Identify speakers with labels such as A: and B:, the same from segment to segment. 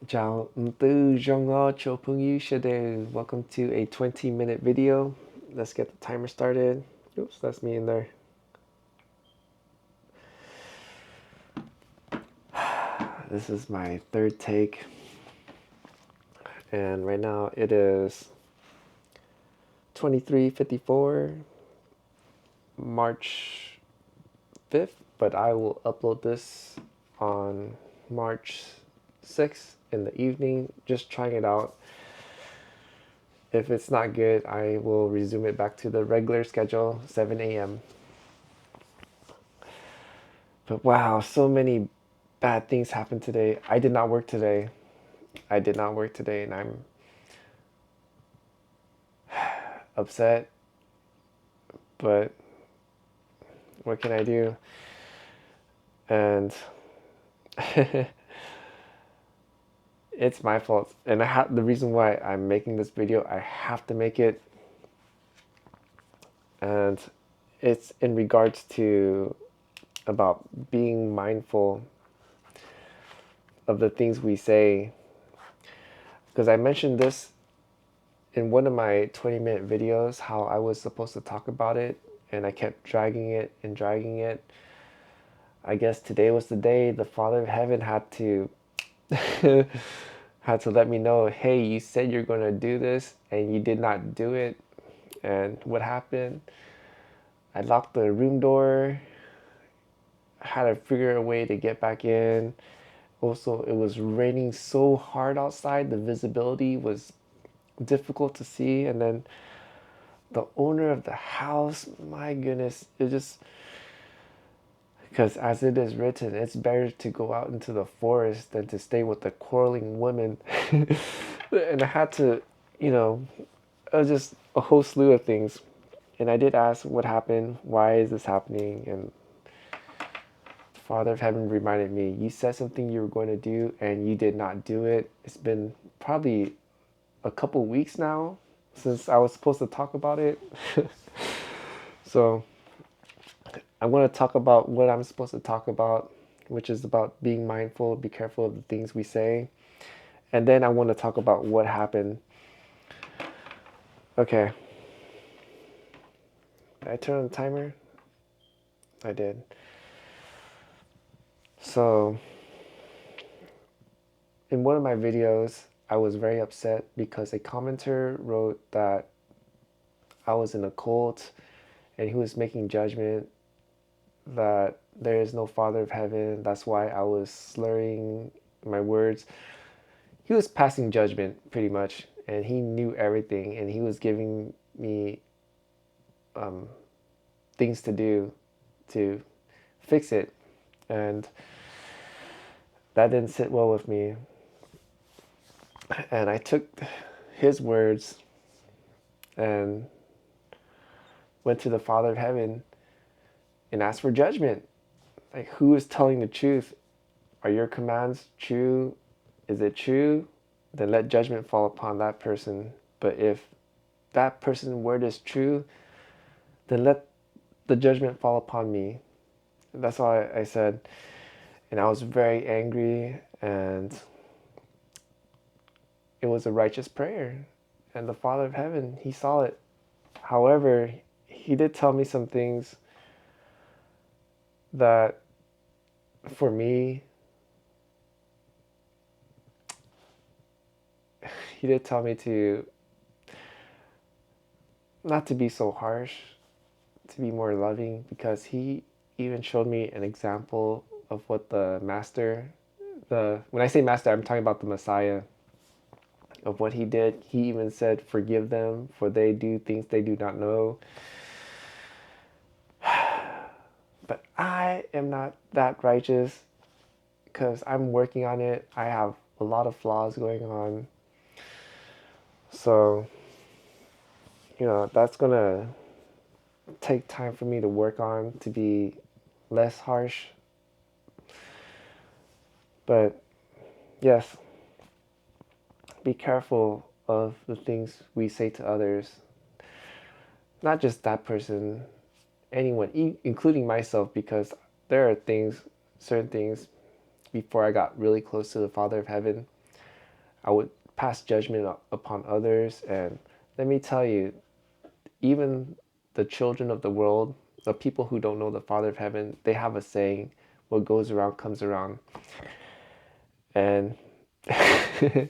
A: Chào tư Jongo Chopungyu Shade. Welcome to a 20-minute video. Let's get the timer started. Oops, that's me in there. This is my third take. And right now it is 23:54, March 5th, but I will upload this on March 6th in the evening, just trying it out. If it's not good, I will resume it back to the regular schedule, 7 a.m. But wow, so many bad things happened today. I did not work today. And I'm upset. But what can I do? And it's my fault. And the reason why I'm making this video, I have to make it. And it's in regards to about being mindful of the things we say. Because I mentioned this in one of my 20-minute videos, how I was supposed to talk about it, and I kept dragging it and dragging it. I guess today was the day the Father of Heaven had to had to let me know, hey, you said you're going to do this and you did not do it. And what happened? I locked the room door. I had to figure a way to get back in. Also, it was raining so hard outside, the visibility was difficult to see. And then the owner of the house, my goodness, it just, because as it is written, it's better to go out into the forest than to stay with the quarreling women. And I had to, it was just a whole slew of things. And I did ask what happened, why is this happening? And the Father of Heaven reminded me, you said something you were going to do and you did not do it. It's been probably a couple weeks now since I was supposed to talk about it. So I want to talk about what I'm supposed to talk about, which is about being mindful, be careful of the things we say. And then I want to talk about what happened. Okay. Did I turn on the timer? I did. So, in one of my videos, I was very upset because a commenter wrote that I was in a cult and he was making judgment that there is no Father of Heaven. That's why I was slurring my words. He was passing judgment pretty much, and he knew everything, and he was giving me things to do to fix it, and that didn't sit well with me. And I took his words and went to the Father of Heaven and asked for judgment. Like, who is telling the truth? Are your commands true? Is it true? Then let judgment fall upon that person. But if that person's word is true, then let the judgment fall upon me. And that's all I said. And I was very angry, and it was a righteous prayer. And the Father of Heaven, he saw it. However, he did tell me some things that, for me, he did tell me to not to be so harsh, to be more loving, because he even showed me an example of what the master, when I say master, I'm talking about the Messiah, of what he did. He even said, forgive them, for they do things they do not know. But I am not that righteous, because I'm working on it. I have a lot of flaws going on. So, that's going to take time for me to work on, to be less harsh. But yes, be careful of the things we say to others. Not just that person, anyone, including myself, because there are certain things, before I got really close to the Father of Heaven, I would pass judgment upon others. And let me tell you, even the children of the world, the people who don't know the Father of Heaven, they have a saying, what goes around comes around. And the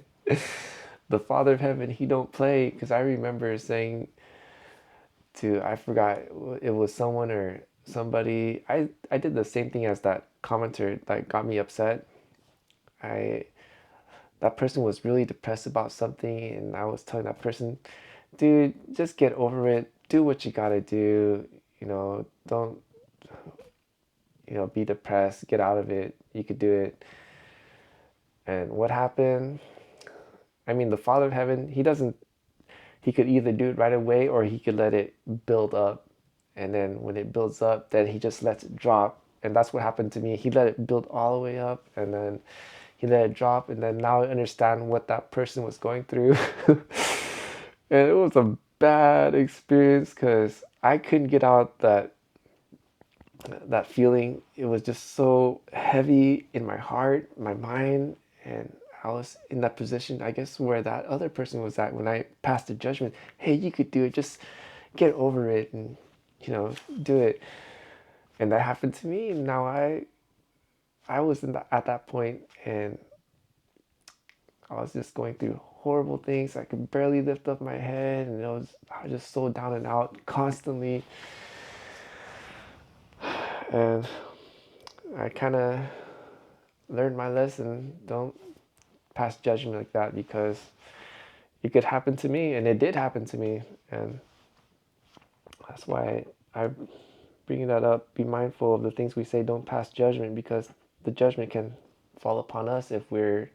A: Father of Heaven, he don't play, because I remember saying to, I forgot, it was someone or somebody, I did the same thing as that commenter that got me upset. That person was really depressed about something, and I was telling that person, dude, just get over it, do what you gotta do, don't, be depressed, get out of it, you could do it. And what happened? I mean, the Father of Heaven, he could either do it right away or he could let it build up. And then when it builds up, then he just lets it drop. And that's what happened to me. He let it build all the way up, and then he let it drop. And then now I understand what that person was going through. And it was a bad experience because I couldn't get out that feeling. It was just so heavy in my heart, my mind, and I was in that position, I guess, where that other person was at when I passed the judgment. Hey, you could do it. Just get over it and, do it. And that happened to me. And now I was at that point, and I was just going through horrible things. I could barely lift up my head, and I was just so down and out constantly. And I kind of learned my lesson. Don't pass judgment like that, because it could happen to me, and it did happen to me. And that's why I bring that up. Be mindful of the things we say. Don't pass judgment, because the judgment can fall upon us if we're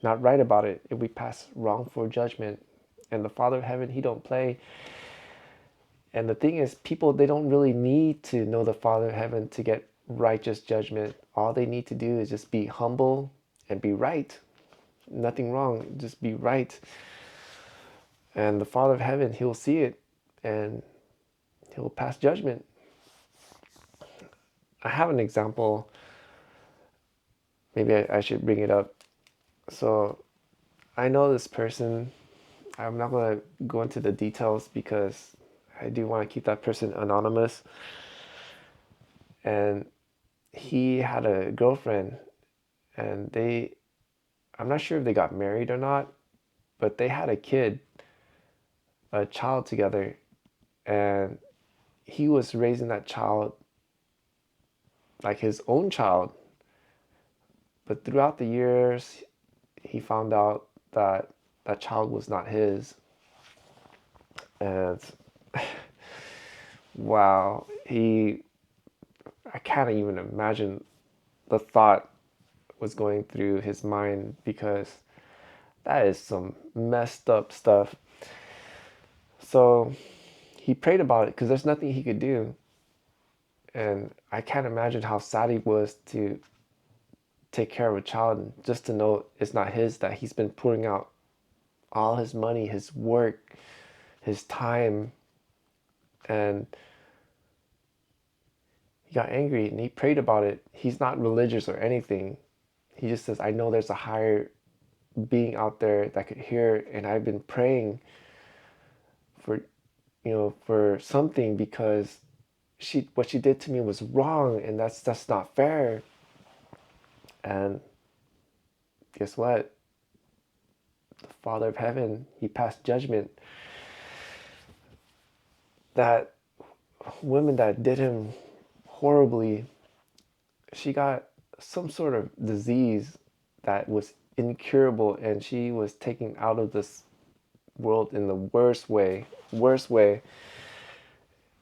A: not right about it, if we pass wrongful judgment. And the Father of Heaven, he don't play. And the thing is, people, they don't really need to know the Father of Heaven to get righteous judgment. All they need to do is just be humble and be right. Nothing wrong, just be right. And the Father of Heaven, he'll see it, and he'll pass judgment. I have an example. Maybe I should bring it up. So I know this person. I'm not going to go into the details because I do want to keep that person anonymous. And he had a girlfriend, and I'm not sure if they got married or not, but they had a child together, and he was raising that child like his own child. But throughout the years, he found out that that child was not his. And wow, I can't even imagine the thought was going through his mind, because that is some messed up stuff. So he prayed about it because there's nothing he could do. And I can't imagine how sad he was to take care of a child, and just to know it's not his, that he's been pouring out all his money, his work, his time. And he got angry and he prayed about it. He's not religious or anything. He just says, I know there's a higher being out there that could hear, and I've been praying for for something, because what she did to me was wrong, and that's not fair. And guess what? The Father of Heaven, he passed judgment. That woman that did him horribly, she got some sort of disease that was incurable, and she was taken out of this world in the worst way.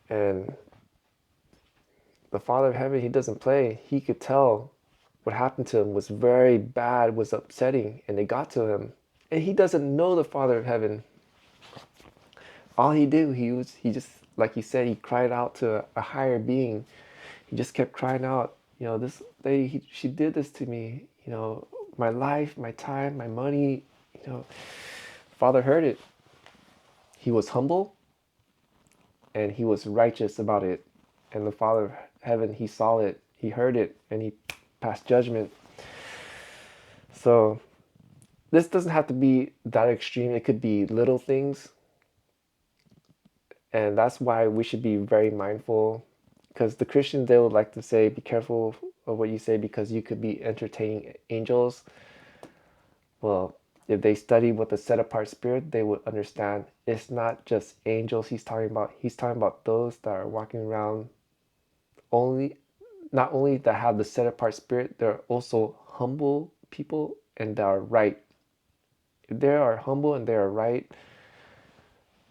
A: And the Father of Heaven, he doesn't play. He could tell what happened to him was very bad, was upsetting, and it got to him. And he doesn't know the Father of Heaven. All he did, he just, like he said, he cried out to a higher being. He just kept crying out, this lady, she did this to me, my life, my time, my money, Father heard it. He was humble, and he was righteous about it. And the Father of Heaven, he saw it, he heard it, and he passed judgment. So this doesn't have to be that extreme. It could be little things. And that's why we should be very mindful. Because the Christians, they would like to say, be careful of what you say because you could be entertaining angels. Well, if they study with a set apart spirit, they would understand it's not just angels he's talking about. He's talking about those that are walking around only, not only that have the set apart spirit, they're also humble people and they are right. If they are humble and they are right,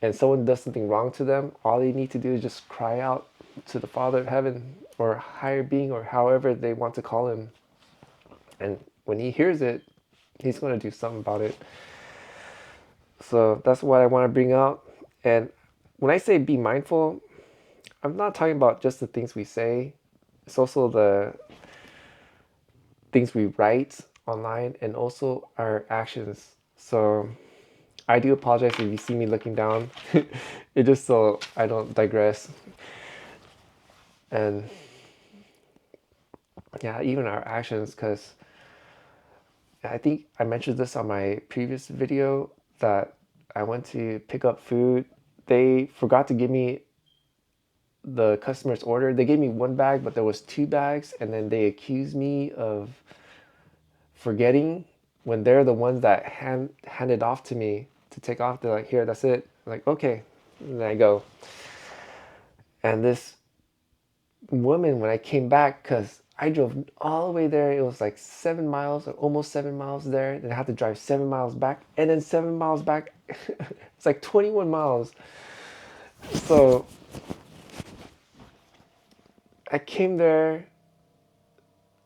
A: and someone does something wrong to them, all they need to do is just cry out to the Father of Heaven or higher being or however they want to call him. And when he hears it, he's going to do something about it. So that's what I want to bring out. And when I say be mindful, I'm not talking about just the things we say. It's also the things we write online and also our actions. So I do apologize if you see me looking down. It just so I don't digress. And yeah, even our actions, because I think I mentioned this on my previous video that I went to pick up food. They forgot to give me the customer's order. They gave me one bag, but there was two bags, and then they accused me of forgetting when they're the ones that handed off to me to take off. They're like, here, that's it. I'm like, okay. And then I go. And this woman, when I came back, because I drove all the way there, it was like 7 miles or almost 7 miles there. Then I had to drive 7 miles back and then 7 miles back. It's like 21 miles. So I came there.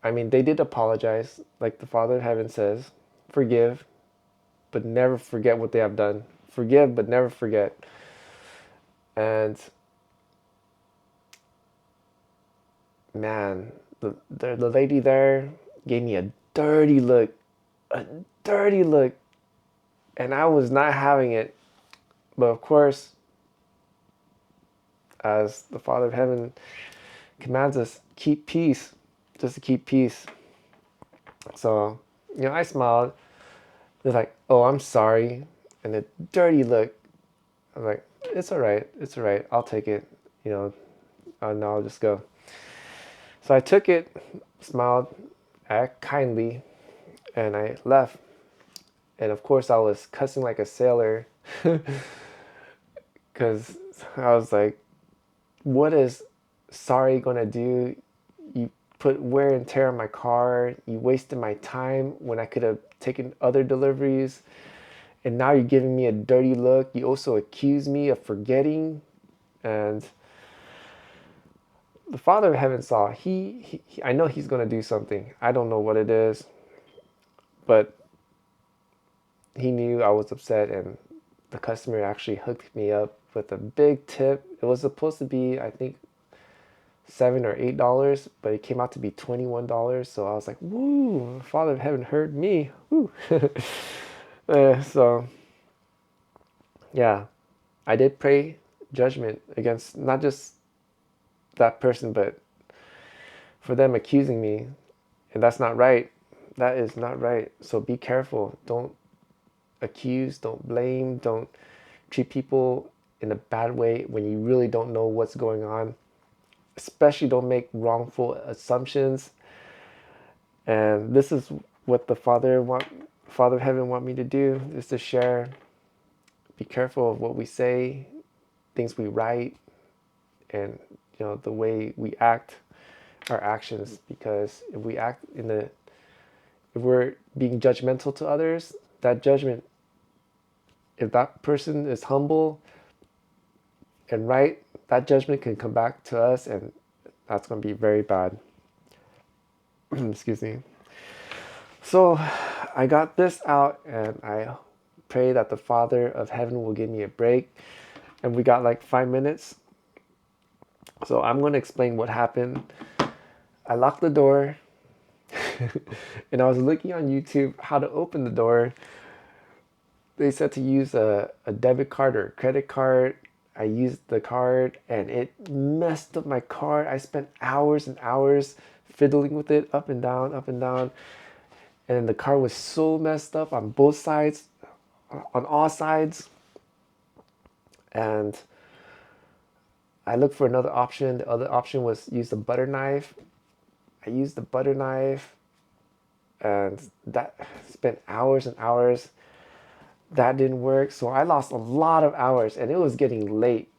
A: I mean, they did apologize, like the Father in Heaven says, forgive, but never forget what they have done. Forgive, but never forget. And man, the lady there gave me a dirty look, a dirty look, and I was not having it. But of course, as the Father of Heaven commands us, keep peace, just to keep peace. So, I smiled. They're like, oh, I'm sorry. And a dirty look. I was like, it's all right. It's all right. I'll take it. No, I'll just go. So I took it, smiled, act kindly, and I left. And of course, I was cussing like a sailor because I was like, what is sorry gonna do? You put wear and tear on my car. You wasted my time when I could have taken other deliveries. And now you're giving me a dirty look. You also accuse me of forgetting. And the Father of Heaven saw, he I know he's going to do something. I don't know what it is. But he knew I was upset. And the customer actually hooked me up with a big tip. It was supposed to be, I think, $7 or $8, but it came out to be $21. So I was like, woo, Father of Heaven heard me. Woo. So, yeah, I did pray judgment against not just that person, but for them accusing me. And that's not right. That is not right. So be careful. Don't accuse, don't blame, don't treat people in a bad way when you really don't know what's going on. Especially don't make wrongful assumptions. And this is what the Father of Heaven want me to do, is to share. Be careful of what we say, things we write, and the way we act, our actions. Because if we're being judgmental to others, that judgment, if that person is humble and right, that judgment can come back to us, and that's going to be very bad. Excuse me. So I got this out, and I pray that the Father of Heaven will give me a break. And we got like 5 minutes. So I'm going to explain what happened. I locked the door and I was looking on YouTube how to open the door. They said to use a debit card or a credit card. I used the card and it messed up my card. I spent hours and hours fiddling with it up and down, up and down. And then the car was so messed up on both sides, on all sides. And I looked for another option. The other option was use the butter knife. I used the butter knife, and that spent hours and hours. That didn't work, so I lost a lot of hours, and it was getting late.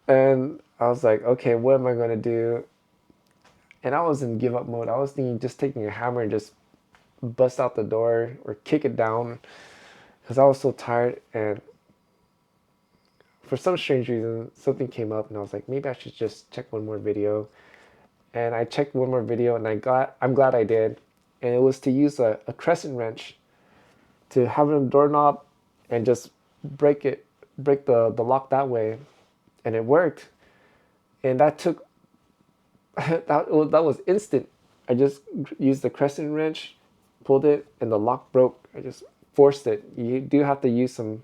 A: And I was like, okay, what am I gonna do? And I was in give up mode. I was thinking just taking a hammer and just bust out the door or kick it down, because I was so tired. And for some strange reason, something came up, and I was like, maybe I should just check one more video. And I checked one more video, and I'm glad I did. And it was to use a crescent wrench to have a doorknob and just break the lock that way. And it worked. And that took, that was instant. I just used the crescent wrench, pulled it, and the lock broke. I just forced it. You do have to use some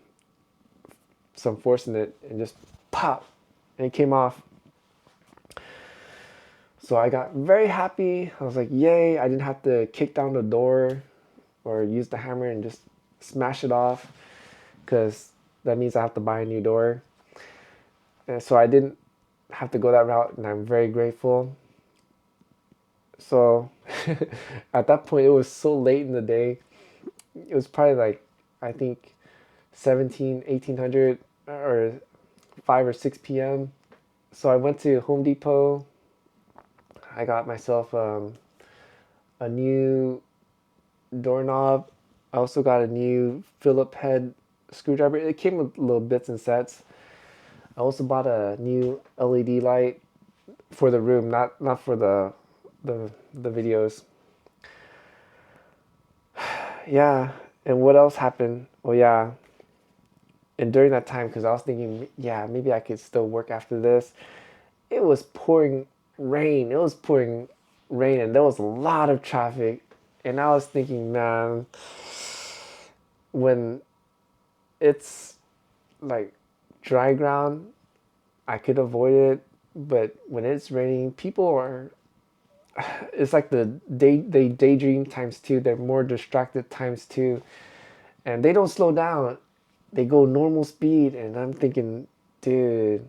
A: force in it, and just pop, and it came off. So I got very happy. I was like, yay, I didn't have to kick down the door or use the hammer and just smash it off, because that means I have to buy a new door. And so I didn't have to go that route, and I'm very grateful. So at that point, it was so late in the day. It was probably like, I think 1800 or 5 or 6 p.m. So I went to Home Depot. I got myself a new doorknob. I also got a new Phillip head screwdriver. It came with little bits and sets. I also bought a new LED light for the room, not for the videos. Yeah, and what else happened? Well, yeah, and during that time, because I was thinking, yeah, maybe I could still work after this. It was pouring rain. It was pouring rain, and there was a lot of traffic. And I was thinking, man, when it's like dry ground, I could avoid it. But when it's raining, people are, it's like they daydream times two. They're more distracted times two, and they don't slow down. They go normal speed, and I'm thinking, dude,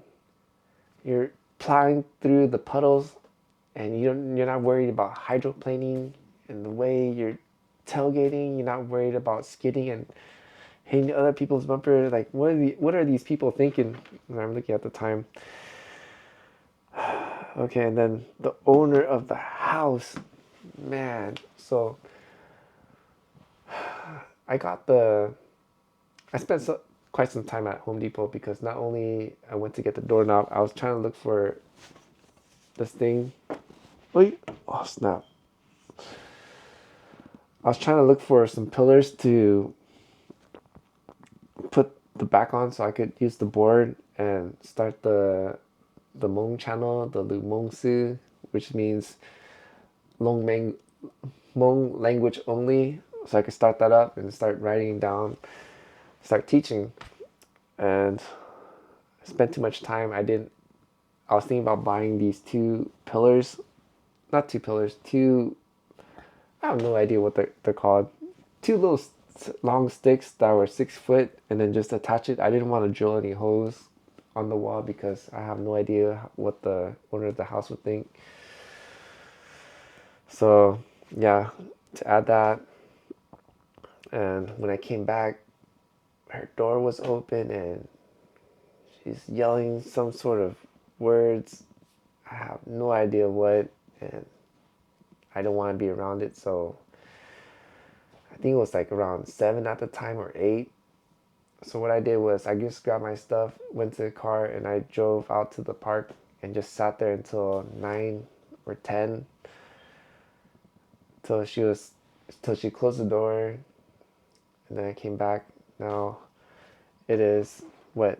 A: you're plowing through the puddles, and you're not worried about hydroplaning, and the way you're tailgating. You're not worried about skidding and hitting other people's bumper. Like, what are these people thinking? And I'm looking at the time. Okay, and then the owner of the house, man. So I got the. I spent quite some time at Home Depot, because not only I went to get the doorknob, I was trying to look for this thing. Wait, oh snap! I was trying to look for some pillars to put the back on, so I could use the board and start the Hmong channel, the Lu Hmong Su, which means Hmong language only. So I could start that up and start writing down, start teaching. And I spent too much time. I was thinking about buying these two pillars. Not two pillars, two, I have no idea what they're called. Two little long sticks that were 6 foot, and then just attach it. I didn't want to drill any holes on the wall, because I have no idea what the owner of the house would think. So yeah, to add that. And when I came back, her door was open, and she's yelling some sort of words. I have no idea what, and I don't want to be around it. So I think it was like around 7 at the time, or 8. So what I did was I just grabbed my stuff, went to the car, and I drove out to the park and just sat there until 9 or 10, till she closed the door. And then I came back. Now it is what,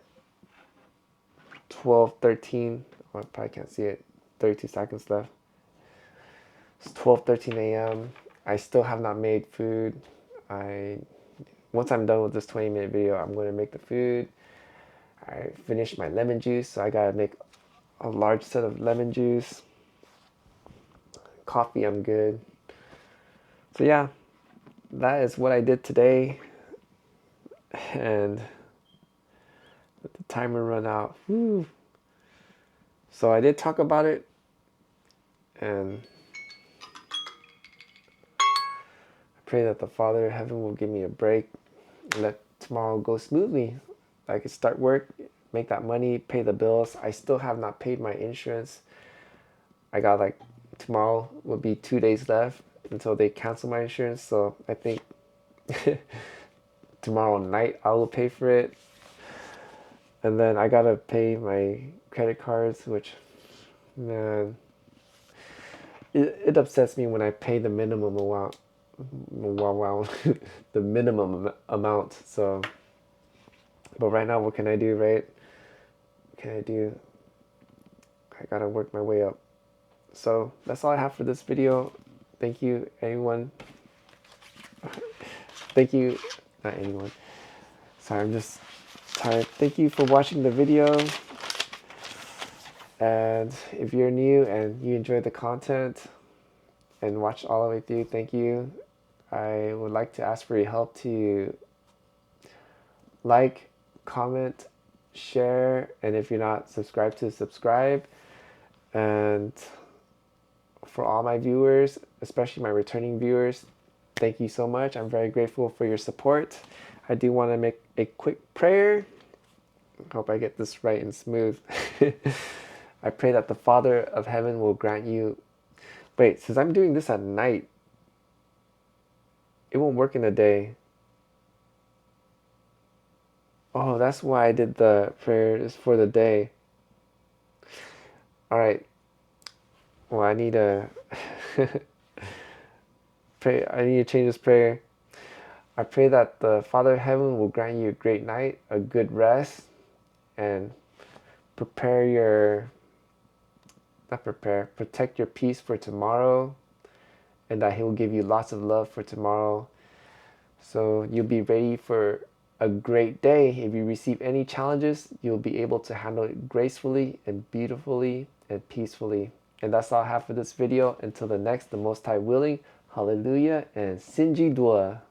A: 12:13. Oh, I probably can't see it. 32 seconds left. It's 12:13 a.m. I still have not made food. Once I'm done with this 20-minute video, I'm going to make the food. I finished my lemon juice, so I gotta make a large set of lemon juice. Coffee, I'm good. So yeah, that is what I did today. And let the timer run out. Whew. So I did talk about it, and I pray that the Father in heaven will give me a break and let tomorrow go smoothly. I could start work, make that money, pay the bills. I still have not paid my insurance. I got like tomorrow will be 2 days left until they cancel my insurance. So I think tomorrow night I will pay for it. And then I gotta pay my credit cards, which, man, it upsets me when I pay the minimum amount. Wow, the minimum amount. So, but right now, what can I do, right? What can I do? I gotta work my way up. So that's all I have for this video. Thank you, anyone. Thank you, not anyone. Sorry, I'm just tired. Thank you for watching the video. And if you're new and you enjoyed the content and watched all the way through, thank you. I would like to ask for your help to like, comment, share, and if you're not subscribed, to subscribe. And for all my viewers, especially my returning viewers, thank you so much. I'm very grateful for your support. I do want to make a quick prayer. Hope I get this right and smooth. I pray that the Father of heaven will grant you... Wait, since I'm doing this at night, it won't work in the day. Oh, that's why I did the prayers for the day. All right. Well, I need to pray. I need to change this prayer. I pray that the Father of heaven will grant you a great night, a good rest, and protect your peace for tomorrow, and that He will give you lots of love for tomorrow. So you'll be ready for a great day. If you receive any challenges, you'll be able to handle it gracefully and beautifully and peacefully. And that's all I have for this video. Until the next, the Most High willing, hallelujah, and Sinji Dua.